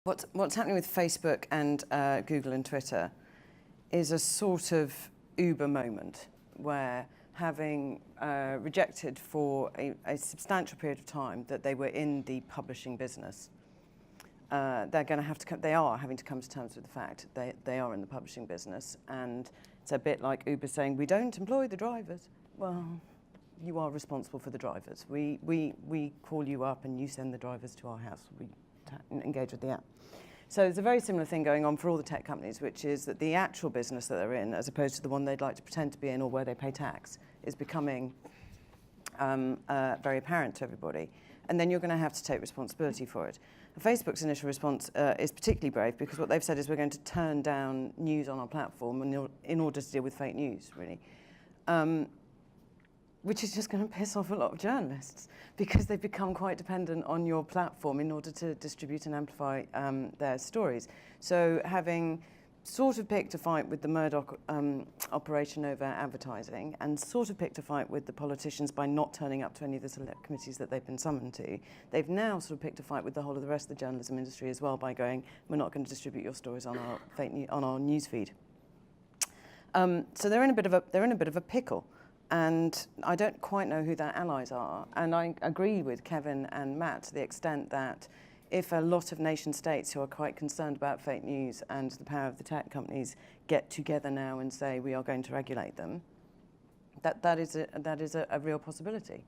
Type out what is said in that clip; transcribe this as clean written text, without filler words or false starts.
What's happening with Facebook and Google and Twitter is a sort of Uber moment where, having rejected for a substantial period of time that they were in the publishing business, they are having to come to terms with the fact they are in the publishing business. And it's a bit like Uber saying, we don't employ the drivers. Well, you are responsible for the drivers. We call you up and you send the drivers to our house. We engage with the app. So there's a very similar thing going on for all the tech companies, which is that the actual business that they're in, as opposed to the one they'd like to pretend to be in or where they pay tax, is becoming very apparent to everybody. And then you're going to have to take responsibility for it. And Facebook's initial response is particularly brave, because what they've said is, we're going to turn down news on our platform in order to deal with fake news, really. Which is just going to piss off a lot of journalists, because they've become quite dependent on your platform in order to distribute and amplify their stories. So, having sort of picked a fight with the Murdoch operation over advertising, and sort of picked a fight with the politicians by not turning up to any of the select committees that they've been summoned to, they've now sort of picked a fight with the whole of the rest of the journalism industry as well, by going, we're not going to distribute your stories on our on our newsfeed. So they're in a bit of a pickle. And I don't quite know who their allies are. And I agree with Kevin and Matt to the extent that if a lot of nation states who are quite concerned about fake news and the power of the tech companies get together now and say, we are going to regulate them, that is a real possibility.